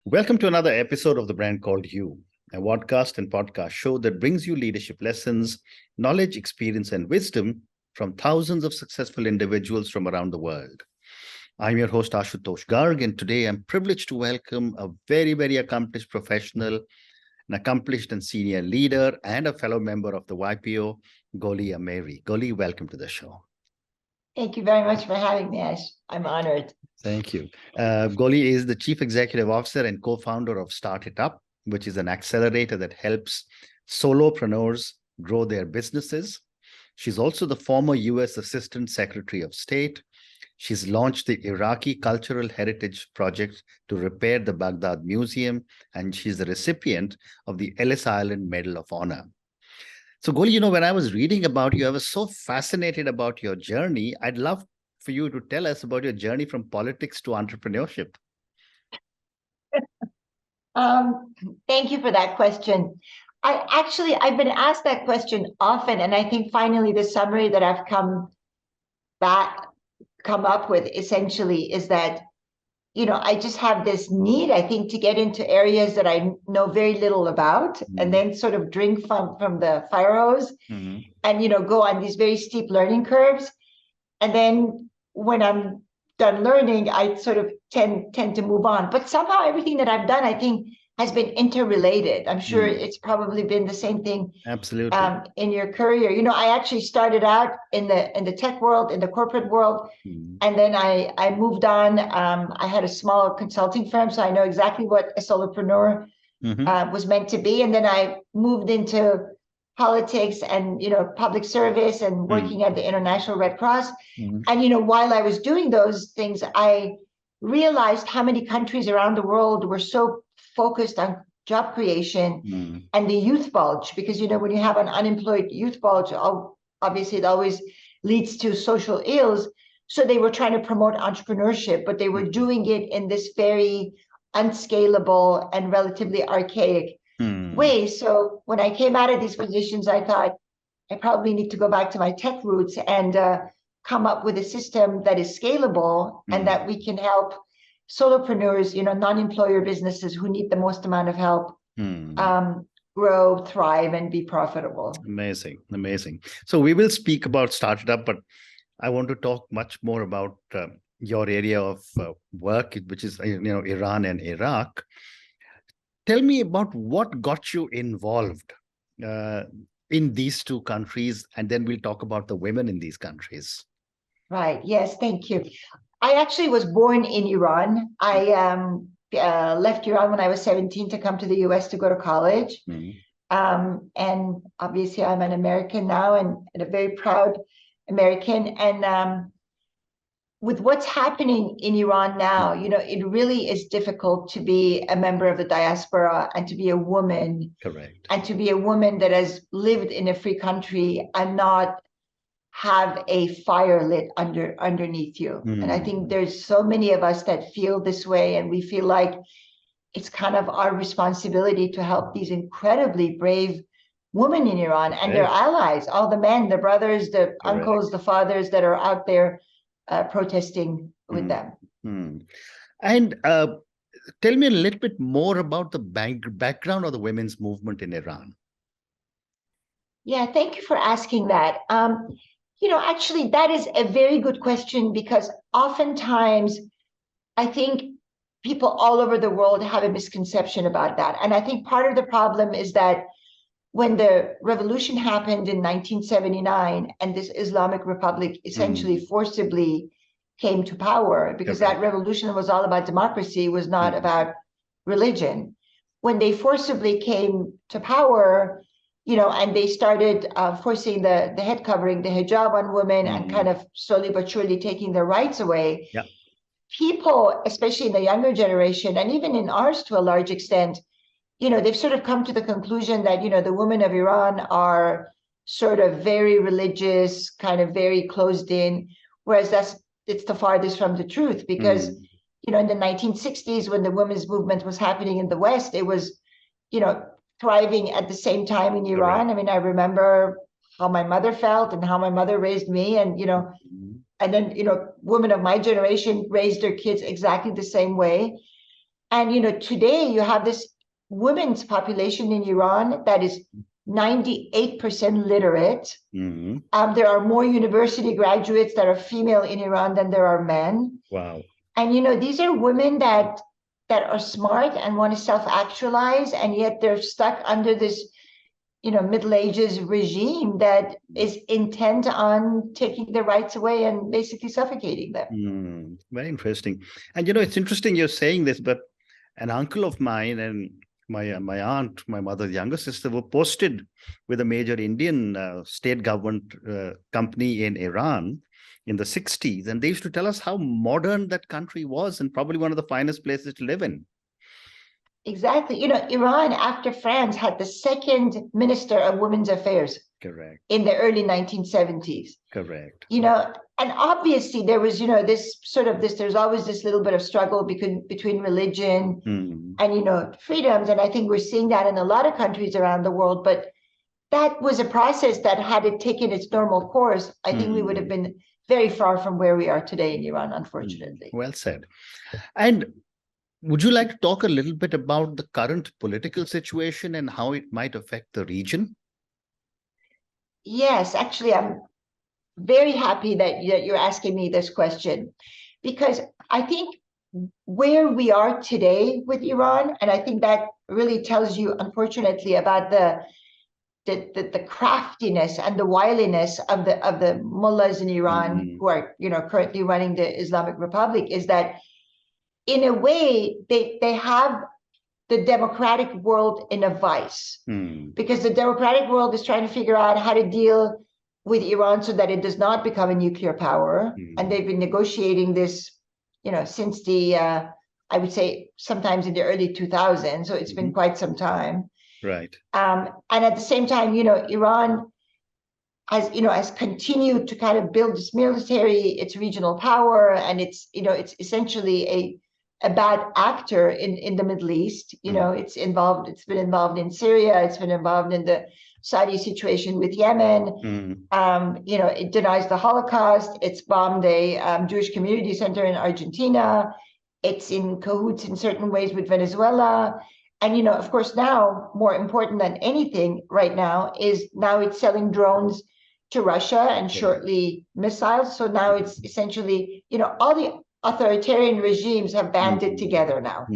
Welcome to another episode of The Brand Called You, a podcast and podcast show that brings you leadership lessons, knowledge, experience, and wisdom from thousands of successful individuals from around the world. I'm your host, Ashutosh Garg, and today I'm privileged to welcome a very, very accomplished professional, an accomplished and senior leader, and a fellow member of the YPO, Goli Ameri. Goli, welcome to the show. Thank you very much for having me, Ash. I'm honored. Thank you. Goli is the Chief Executive Officer and co-founder of StartItUp, which is an accelerator that helps solopreneurs grow their businesses. She's also the former U.S. Assistant Secretary of State. She's launched the Iraqi Cultural Heritage Project to repair the Baghdad Museum, and she's the recipient of the Ellis Island Medal of Honor. So, Goli, when I was reading about you, I was so fascinated about your journey. I'd love for you to tell us about your journey from politics to entrepreneurship. Thank you for that question. I've been asked that question often, and I think finally the summary that I've come up with essentially is that, I just have this need, I think, to get into areas that I know very little about, and then sort of drink from the fire hose, and, go on these very steep learning curves. And then when I'm done learning, I sort of tend to move on. But somehow everything that I've done, I think, has been interrelated. I'm sure it's probably been the same thing. Absolutely. In your career. I actually started out in the tech world, in the corporate world, and then I moved on. I had a small consulting firm, so I know exactly what a solopreneur was meant to be. And then I moved into politics and public service and working at the International Red Cross. And while I was doing those things, I realized how many countries around the world were so focused on job creation and the youth bulge, because when you have an unemployed youth bulge, obviously it always leads to social ills. So they were trying to promote entrepreneurship, but they were doing it in this very unscalable and relatively archaic way. So when I came out of these positions, I thought I probably need to go back to my tech roots and come up with a system that is scalable and that we can help solopreneurs, non-employer businesses who need the most amount of help, grow, thrive, and be profitable. Amazing. So we will speak about StartItUp, but I want to talk much more about your area of work, which is Iran and Iraq. Tell me about what got you involved in these two countries, and then we'll talk about the women in these countries. Right. Yes. Thank you. I actually was born in Iran. I left Iran when I was 17 to come to the US to go to college. And obviously I'm an American now and a very proud American. And with what's happening in Iran now, it really is difficult to be a member of the diaspora and to be a woman. Correct. And to be a woman that has lived in a free country and not have a fire lit underneath you. And I think there's so many of us that feel this way, and we feel like it's kind of our responsibility to help these incredibly brave women in Iran and their allies, all the men, the brothers, the uncles, the fathers that are out there protesting with them. And tell me a little bit more about the background of the women's movement in Iran. Yeah, thank you for asking that. Actually, that is a very good question, because oftentimes I think people all over the world have a misconception about that. And I think part of the problem is that when the revolution happened in 1979 and this Islamic Republic essentially forcibly came to power, because that revolution was all about democracy, was not about religion. When they forcibly came to power, and they started forcing the head covering, the hijab on women, and kind of slowly but surely taking their rights away. Yeah. People, especially in the younger generation, and even in ours to a large extent, they've sort of come to the conclusion that, the women of Iran are sort of very religious, kind of very closed in, whereas it's the farthest from the truth, because, in the 1960s, when the women's movement was happening in the West, it was, thriving at the same time in Iran. I mean, I remember how my mother felt and how my mother raised me, and and then women of my generation raised their kids exactly the same way. And, today you have this women's population in Iran that is 98% literate. There are more university graduates that are female in Iran than there are men. Wow. And, these are women that are smart and want to self-actualize, and yet they're stuck under this, Middle Ages regime that is intent on taking their rights away and basically suffocating them. Very interesting. And, it's interesting you're saying this, but an uncle of mine and my aunt, my mother's younger sister, were posted with a major Indian state government company in Iran in the 60s. And they used to tell us how modern that country was and probably one of the finest places to live in. Exactly. Iran, after France, had the second minister of women's affairs. Correct. In the early 1970s. Correct. And obviously there was, there's always this little bit of struggle between religion and, freedoms. And I think we're seeing that in a lot of countries around the world. But that was a process that, had it taken its normal course, I think we would have been very far from where we are today in Iran, unfortunately. Well said. And would you like to talk a little bit about the current political situation and how it might affect the region? Yes, actually, I'm very happy that you're asking me this question, because I think where we are today with Iran, and I think that really tells you, unfortunately, about the craftiness and the wiliness of the mullahs in Iran who are currently running the Islamic Republic, is that in a way they have the democratic world in a vice, because the democratic world is trying to figure out how to deal with Iran so that it does not become a nuclear power. And they've been negotiating this, since I would say sometimes in the early 2000s. So it's been quite some time. Right. And at the same time, Iran has continued to kind of build its military, its regional power, and it's essentially a bad actor in the Middle East. It's been involved in Syria, it's been involved in the Saudi situation with Yemen. It denies the Holocaust, it's bombed a Jewish community center in Argentina, it's in cahoots in certain ways with Venezuela. And, of course, now, more important than anything right now, is now it's selling drones to Russia and shortly missiles. So now it's essentially, all the authoritarian regimes have banded together now.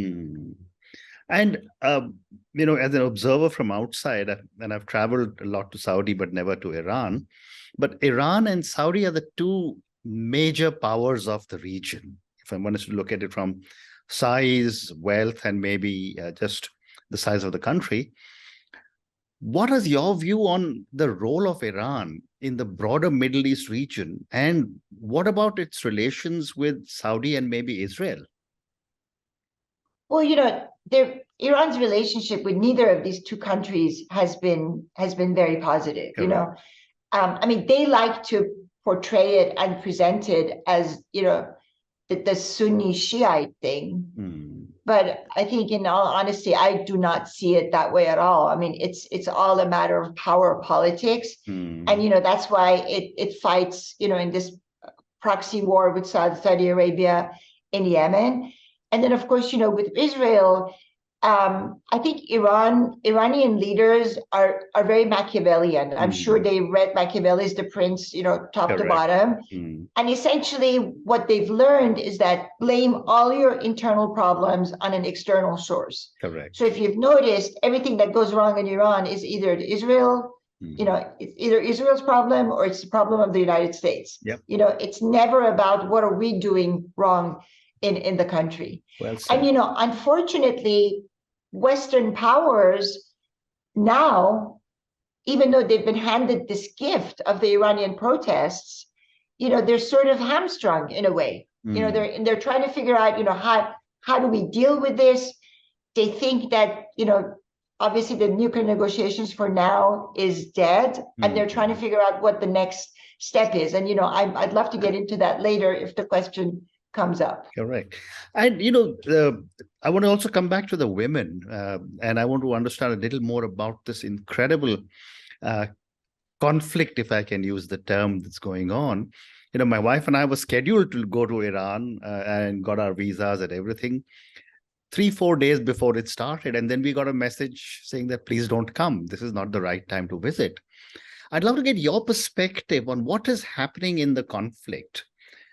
And, as an observer from outside, and I've traveled a lot to Saudi, but never to Iran, but Iran and Saudi are the two major powers of the region. If I wanted to look at it from size, wealth, and maybe just the size of the country, what is your view on the role of Iran in the broader Middle East region? And what about its relations with Saudi and maybe Israel? Well, Iran's relationship with neither of these two countries has been very positive. Correct. They like to portray it and present it as, the Sunni Shiite thing. But I think, in all honesty, I do not see it that way at all. It's all a matter of power politics. And, that's why it fights, in this proxy war with Saudi Arabia in Yemen. And then, of course, with Israel, I think Iranian leaders are very Machiavellian. I'm sure they read Machiavelli's The Prince, top to bottom. And essentially what they've learned is that blame all your internal problems on an external source. Correct. So if you've noticed, everything that goes wrong in Iran is either Israel, it's either Israel's problem or it's the problem of the United States. Yep. It's never about what are we doing wrong in the country. Well said. And, unfortunately, Western powers now, even though they've been handed this gift of the Iranian protests, they're sort of hamstrung in a way. They're trying to figure out, how do we deal with this? They think that, obviously the nuclear negotiations for now is dead, and they're trying to figure out what the next step is. And, I'd love to get into that later if the question comes up. Correct. And, I want to also come back to the women, and I want to understand a little more about this incredible conflict, if I can use the term, that's going on. My wife and I were scheduled to go to Iran and got our visas and everything. 3-4 days before it started. And then we got a message saying that please don't come. This is not the right time to visit. I'd love to get your perspective on what is happening in the conflict,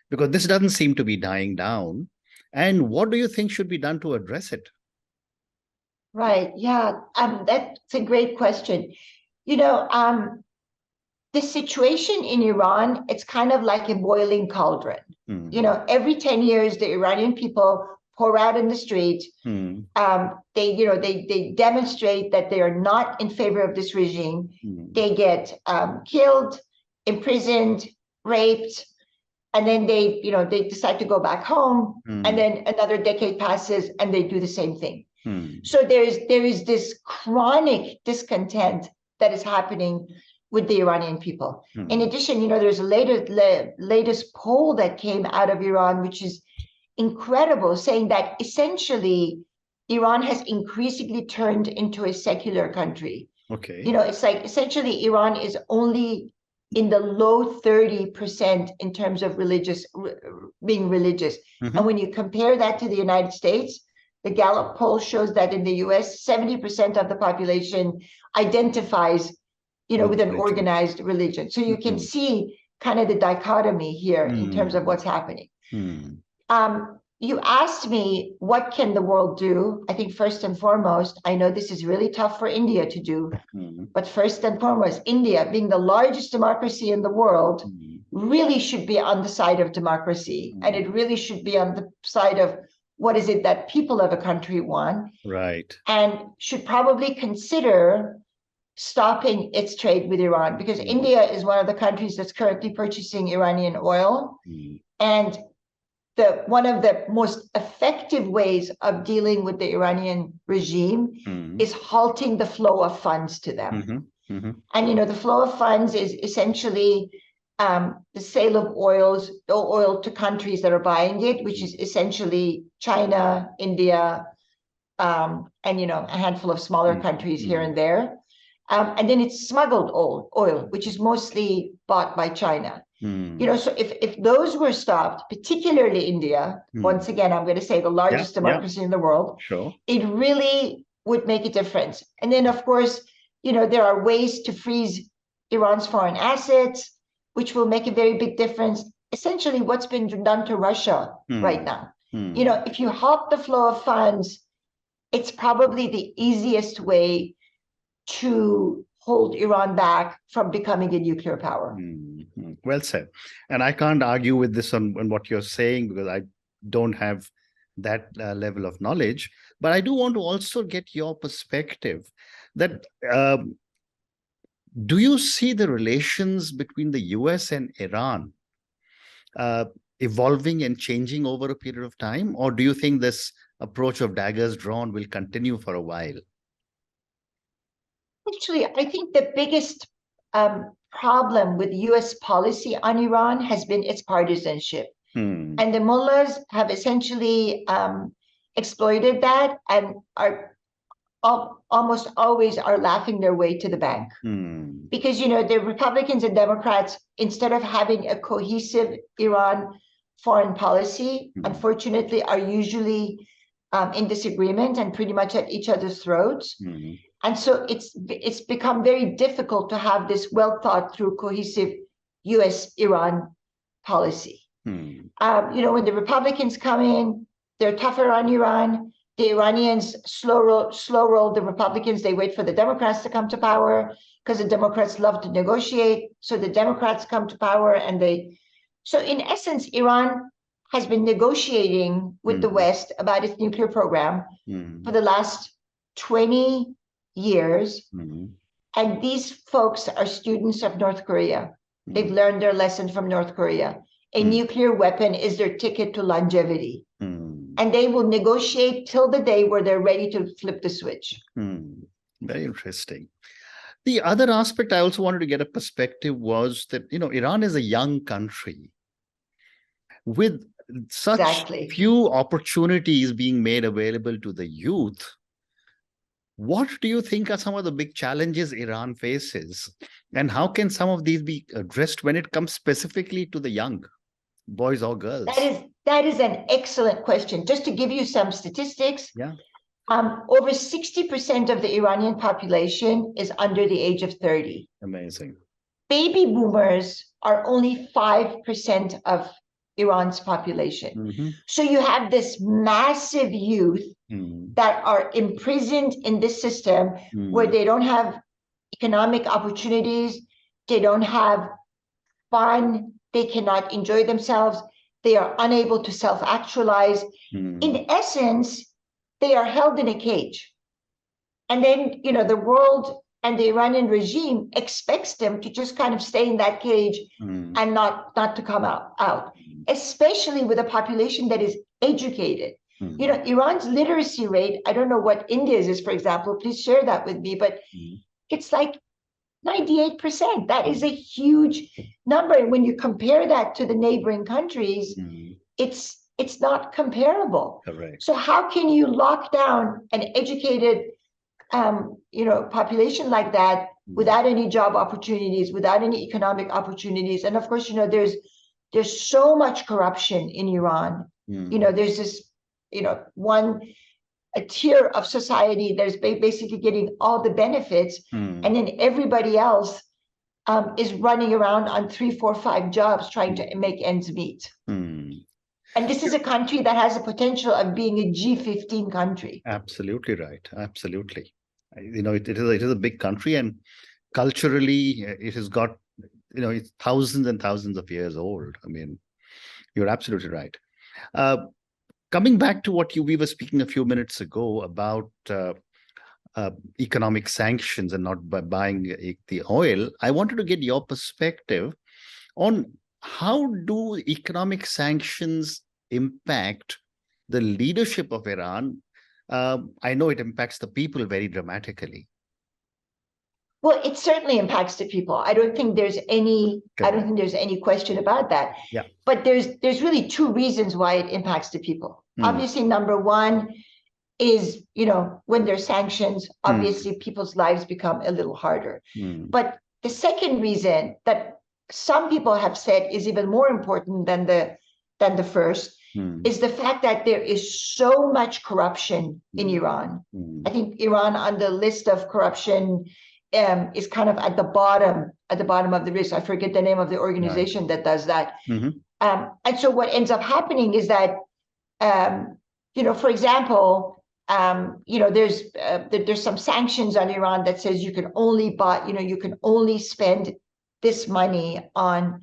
because this doesn't seem to be dying down. And what do you think should be done to address it? Right. Yeah. That's a great question. The situation in Iran, it's kind of like a boiling cauldron. Every 10 years, the Iranian people pour out in the street. They demonstrate that they are not in favor of this regime. They get killed, imprisoned, raped, and then they decide to go back home. And then another decade passes and they do the same thing. So there is this chronic discontent that is happening with the Iranian people. In addition, there's a latest poll that came out of Iran, which is incredible, saying that essentially Iran has increasingly turned into a secular country. Okay. It's like essentially Iran is only in the low 30% in terms of being religious. And when you compare that to the United States, the Gallup poll shows that in the US, 70% of the population identifies with an organized religion. So you can see kind of the dichotomy here in terms of what's happening. You asked me, what can the world do? I think first and foremost, I know this is really tough for India to do, but first and foremost, India, being the largest democracy in the world, really should be on the side of democracy. And it really should be on the side of what is it that people of a country want. Right. And should probably consider stopping its trade with Iran, because India is one of the countries that's currently purchasing Iranian oil. And one of the most effective ways of dealing with the Iranian regime is halting the flow of funds to them. And the flow of funds is essentially the sale of oil to countries that are buying it, which is essentially China, India, and a handful of smaller countries here and there. And then it's smuggled oil, which is mostly bought by China. So if those were stopped, particularly India, once again, I'm going to say the largest democracy in the world, it really would make a difference. And then, of course, there are ways to freeze Iran's foreign assets, which will make a very big difference. Essentially, what's been done to Russia right now. If you halt the flow of funds, it's probably the easiest way to hold Iran back from becoming a nuclear power. Well said. And I can't argue with this on what you're saying, because I don't have that level of knowledge. But I do want to also get your perspective that do you see the relations between the US and Iran evolving and changing over a period of time? Or do you think this approach of daggers drawn will continue for a while? Actually, I think the biggest problem with US policy on Iran has been its partisanship. And the mullahs have essentially exploited that and are almost always are laughing their way to the bank. Because, the Republicans and Democrats, instead of having a cohesive Iran foreign policy, unfortunately, are usually in disagreement and pretty much at each other's throats. And so it's become very difficult to have this well thought through cohesive US-Iran policy. When the Republicans come in, they're tougher on Iran. The Iranians slow roll the Republicans. They wait for the Democrats to come to power because the Democrats love to negotiate. So the Democrats come to power so in essence, Iran has been negotiating with the West about its nuclear program for the last 20 years. And these folks are students of North Korea. They've learned their lesson from North Korea. A nuclear weapon is their ticket to longevity. And they will negotiate till the day where they're ready to flip the switch. Very interesting. The other aspect I also wanted to get a perspective was that, Iran is a young country with such few opportunities being made available to the youth. What do you think are some of the big challenges Iran faces? And how can some of these be addressed when it comes specifically to the young, boys or girls? That is an excellent question. Just to give you some statistics, Yeah. Over 60% of the Iranian population is under the age of 30. Amazing. Baby boomers are only 5% of Iran's population. Mm-hmm. So you have this massive youth that are imprisoned in this system where they don't have economic opportunities, they don't have fun, they cannot enjoy themselves, they are unable to self-actualize. In essence, they are held in a cage. And then, the world and the Iranian regime expects them to just kind of stay in that cage and not to come out, especially with a population that is educated. Iran's literacy rate, I don't know what India's is, for example, please share that with me, but it's like 98%. That is a huge number. And when you compare that to the neighboring countries, it's not comparable. Correct. So how can you lock down an educated population like that without any job opportunities, without any economic opportunities? And of course, there's so much corruption in Iran. There's this, a tier of society that is basically getting all the benefits, and then everybody else is running around on 3, 4, 5 jobs trying to make ends meet. And this is a country that has the potential of being a G15 country. Absolutely right. Absolutely. It is a big country, and culturally it has got, it's thousands and thousands of years old. I mean, you're absolutely right. Coming back to what we were speaking a few minutes ago about economic sanctions and not by buying the oil, I wanted to get your perspective on how do economic sanctions impact the leadership of Iran? I know it impacts the people very dramatically. Well, it certainly impacts the people. I don't think there's any question about that. Yeah. But there's really 2 reasons why it impacts the people. Obviously, number one is, when there's sanctions, obviously people's lives become a little harder. But the second reason that some people have said is even more important than the first is the fact that there is so much corruption in Iran. I think Iran on the list of corruption is kind of at the bottom of the list. I forget the name of the organization that does that. And so what ends up happening is that, for example, there's some sanctions on Iran that says you can only buy, you can only spend this money on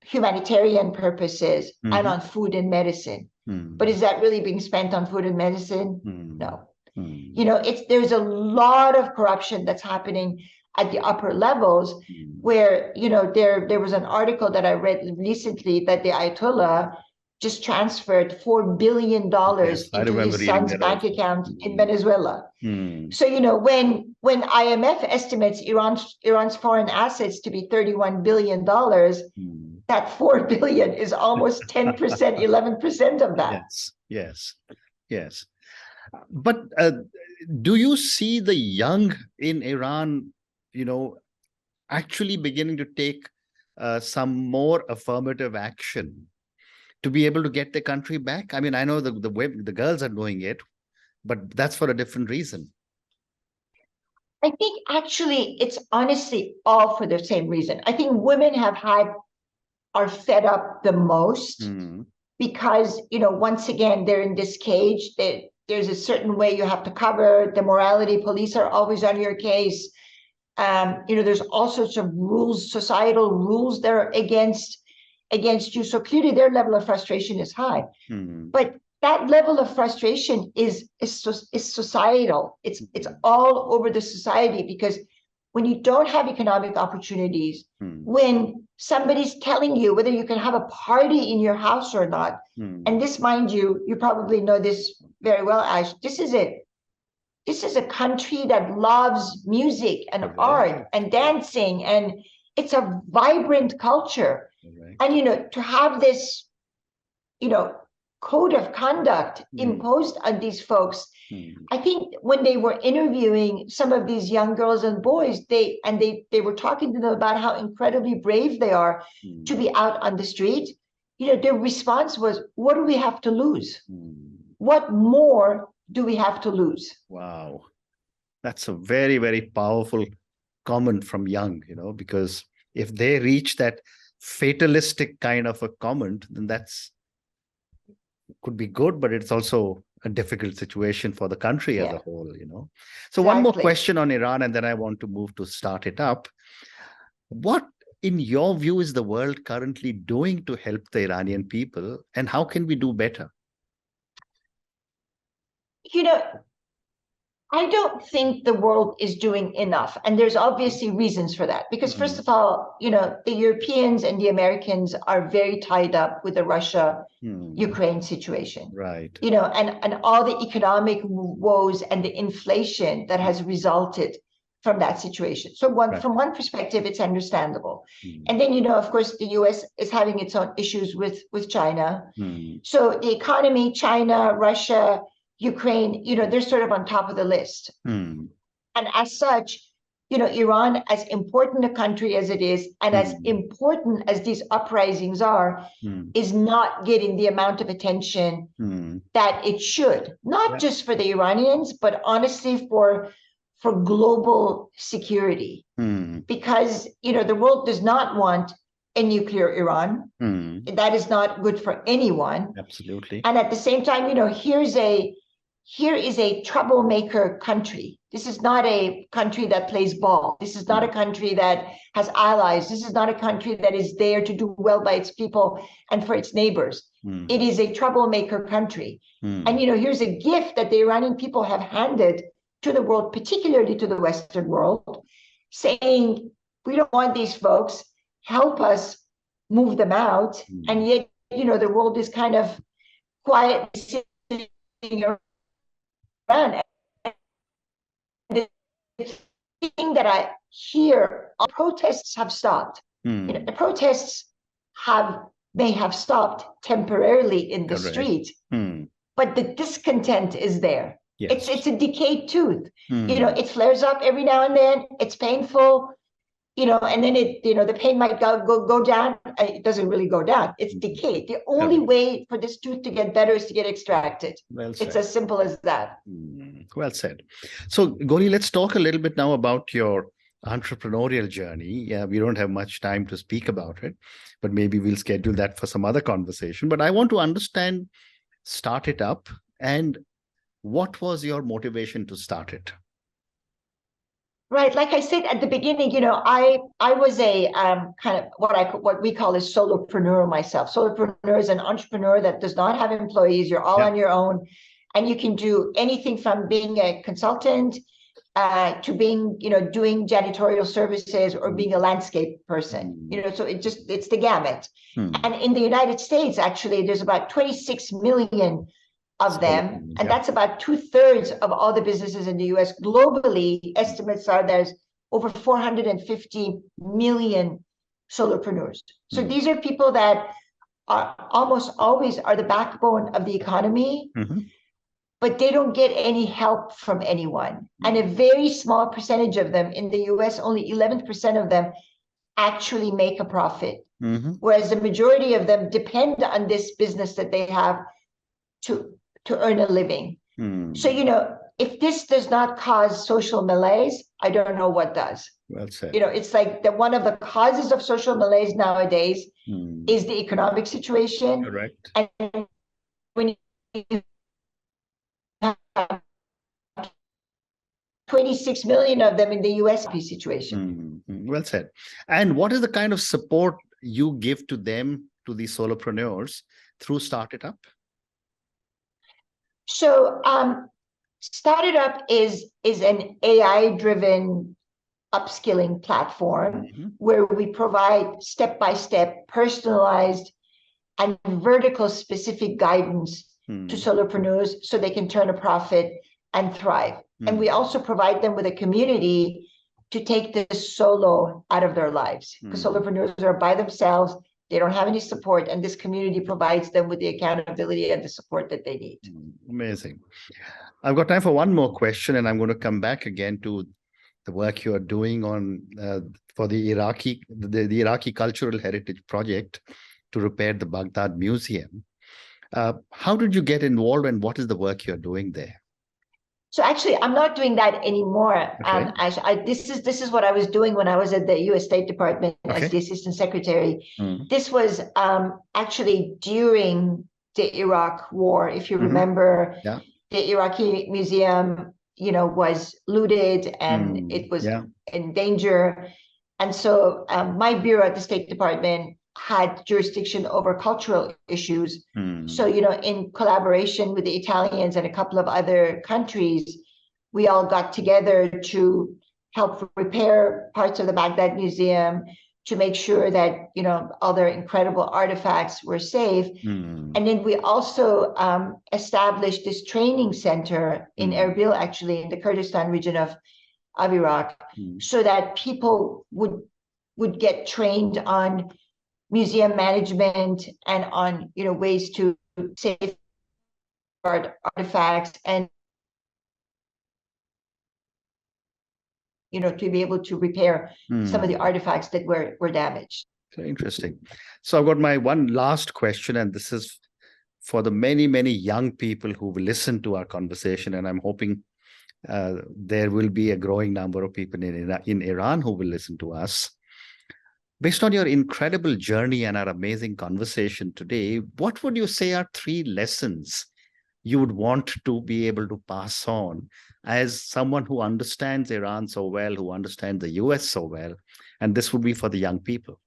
humanitarian purposes and on food and medicine. But is that really being spent on food and medicine? No. There's a lot of corruption that's happening at the upper levels where, there was an article that I read recently that the Ayatollah just transferred $4 billion into his son's bank account in Venezuela. So, when IMF estimates Iran's foreign assets to be $31 billion, that $4 billion is almost 10%, 11% of that. Yes. But do you see the young in Iran, actually beginning to take some more affirmative action to be able to get the country back? I mean, I know the girls are doing it, but that's for a different reason. I think actually it's honestly all for the same reason. I think women are fed up the most because, once again, they're in this cage. There's a certain way you have to cover the morality. Police are always on your case. There's all sorts of rules, societal rules that are against you. So clearly their level of frustration is high. But that level of frustration is societal. It's all over the society, because when you don't have economic opportunities, when somebody's telling you whether you can have a party in your house or not, and this, mind you, you probably know this very well, Ash, this is a country that loves music and art and dancing, and it's a vibrant culture. And, to have this, code of conduct imposed on these folks, I think when they were interviewing some of these young girls and boys, they were talking to them about how incredibly brave they are to be out on the street. their response was, what do we have to lose? Mm. What more do we have to lose? Wow. That's a very, very powerful comment from Young, because if they reach that fatalistic kind of a comment, then that's could be good, but it's also a difficult situation for the country as a whole, So one more question on Iran, and then I want to move to StartItUp. What, in your view, is the world currently doing to help the Iranian people, and how can we do better? I don't think the world is doing enough. And there's obviously reasons for that. Because first of all, the Europeans and the Americans are very tied up with the Russia-Ukraine situation. Right. And all the economic woes and the inflation that has resulted from that situation. So from one perspective, it's understandable. And then, of course, the US is having its own issues with China. So the economy, China, Russia, Ukraine, they're sort of on top of the list. And as such, Iran, as important a country as it is, and as important as these uprisings are, is not getting the amount of attention that it should, not just for the Iranians, but honestly for global security. Because, the world does not want a nuclear Iran. That is not good for anyone. Absolutely. And at the same time, here is a troublemaker country. This is not a country that plays ball. This is not a country that has allies. This is not a country that is there to do well by its people and for its neighbors. It is a troublemaker country. And, here's a gift that the Iranian people have handed to the world, particularly to the Western world, saying, we don't want these folks, help us move them out. And yet, the world is kind of quietly sitting around. And the thing that I hear, protests have stopped. The protests may have stopped temporarily in the street, but the discontent is there. Yes. It's a decayed tooth. It flares up every now and then. It's painful. And then the pain might go down. It doesn't really go down. It's decayed. The only way for this tooth to get better is to get extracted. Well said. It's as simple as that. Well said. So, Goli, let's talk a little bit now about your entrepreneurial journey. Yeah, we don't have much time to speak about it, but maybe we'll schedule that for some other conversation. But I want to understand StartItUp, and what was your motivation to start it? Right, like I said at the beginning, I was a kind of what we call a solopreneur myself. Solopreneur is an entrepreneur that does not have employees. You're all on your own, and you can do anything from being a consultant to being, doing janitorial services or being a landscape person. So it's the gamut. And in the United States, actually, there's about 26 million of them, and that's about 2/3 of all the businesses in the US. Globally, estimates are there's over 450 million solopreneurs. So these are people that are almost always are the backbone of the economy, but they don't get any help from anyone. And a very small percentage of them in the US, only 11% of them actually make a profit, whereas the majority of them depend on this business that they have to earn a living. So, if this does not cause social malaise, I don't know what does. Well said. It's like one of the causes of social malaise nowadays is the economic situation. Correct. And when you have 26 million of them in the US situation. Well said. And what is the kind of support you give to them, to the solopreneurs, through StartItUp? So StartItUp is an AI-driven upskilling platform where we provide step-by-step, personalized, and vertical specific guidance to solopreneurs so they can turn a profit and thrive. And we also provide them with a community to take this solo out of their lives, because solopreneurs are by themselves. They don't have any support, and this community provides them with the accountability and the support that they need. Amazing. I've got time for one more question, and I'm going to come back again to the work you are doing on for the Iraqi Cultural Heritage Project. to repair the Baghdad Museum. How did you get involved, and what is the work you're doing there? So actually, I'm not doing that anymore. Okay. This is what I was doing when I was at the U.S. State Department as the Okay. Assistant Secretary. Mm. This was actually during the Iraq War. If you remember, Yeah. the Iraqi museum, was looted and Mm. it was Yeah. in danger. And so my bureau at the State Department had jurisdiction over cultural issues. Mm. So, in collaboration with the Italians and a couple of other countries, we all got together to help repair parts of the Baghdad Museum, to make sure that, all their incredible artifacts were safe. Mm. And then we also established this training center in Erbil, actually, in the Kurdistan region of Iraq, so that people would get trained on museum management and on ways to safeguard artifacts, and to be able to repair some of the artifacts that were damaged. So interesting. So I've got my one last question, and this is for the many, many young people who will listen to our conversation, and I'm hoping there will be a growing number of people in Iran who will listen to us. Based on your incredible journey and our amazing conversation today, what would you say are 3 lessons you would want to be able to pass on as someone who understands Iran so well, who understands the US so well, and this would be for the young people?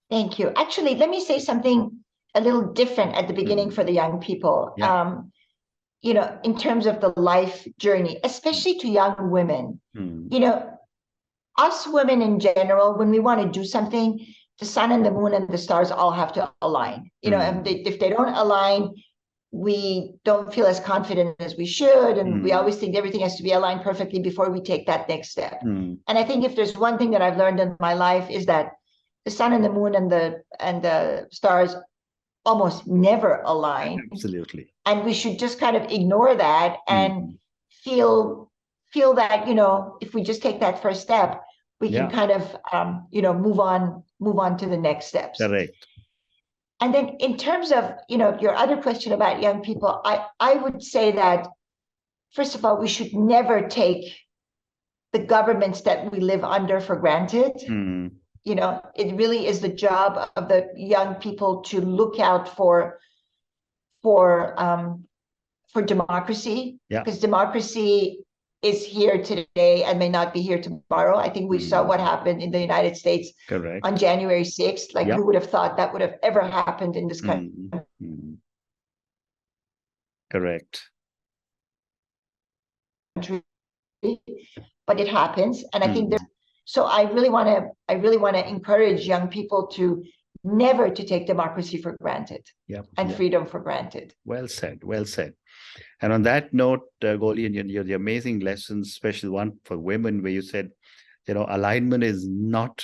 Thank you. Actually, let me say something a little different at the beginning for the young people. Yeah. In terms of the life journey, especially to young women, us women in general, when we want to do something, the sun and the moon and the stars all have to align. And if they don't align, we don't feel as confident as we should. And we always think everything has to be aligned perfectly before we take that next step. And I think if there's one thing that I've learned in my life, is that the sun and the moon and the stars almost never align. Absolutely. And we should just kind of ignore that and feel that, if we just take that first step, we can kind of, move on to the next steps. Correct. And then in terms of, your other question about young people, I would say that, first of all, we should never take the governments that we live under for granted. It really is the job of the young people to look out for democracy, because democracy is here today and may not be here tomorrow. I think we saw what happened in the United States on January 6th. Like, who would have thought that would have ever happened in this country? Correct. But it happens, and I think so I really want to encourage young people to never to take democracy for granted and freedom for granted. Well said. Well said. And on that note, Goli, and the amazing lessons, especially one for women, where you said, alignment is not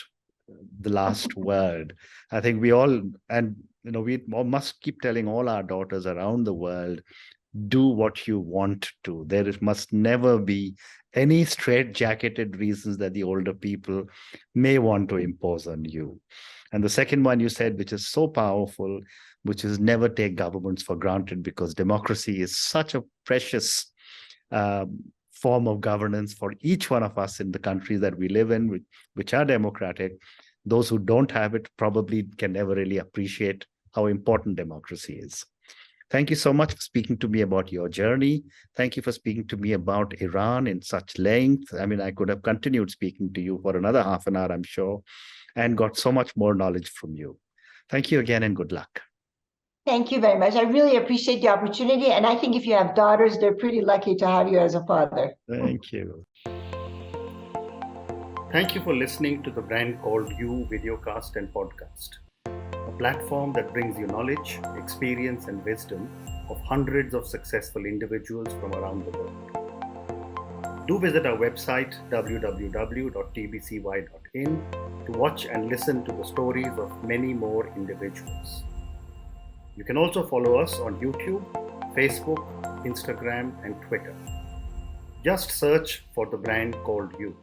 the last word. I think we all, and we must keep telling all our daughters around the world, do what you want to. There must never be any straight-jacketed reasons that the older people may want to impose on you. And the second one you said, which is so powerful, which is never take governments for granted, because democracy is such a precious form of governance for each one of us in the countries that we live in, which are democratic. Those who don't have it probably can never really appreciate how important democracy is. Thank you so much for speaking to me about your journey. Thank you for speaking to me about Iran in such length. I mean, I could have continued speaking to you for another half an hour, I'm sure, and got so much more knowledge from you. Thank you again, and good luck. Thank you very much. I really appreciate the opportunity. And I think if you have daughters, they're pretty lucky to have you as a father. Thank you. Thank you for listening to the Brand Called You videocast and podcast, a platform that brings you knowledge, experience, and wisdom of hundreds of successful individuals from around the world. Do visit our website, www.tbcy.in, to watch and listen to the stories of many more individuals. You can also follow us on YouTube, Facebook, Instagram, and Twitter. Just search for the Brand Called You.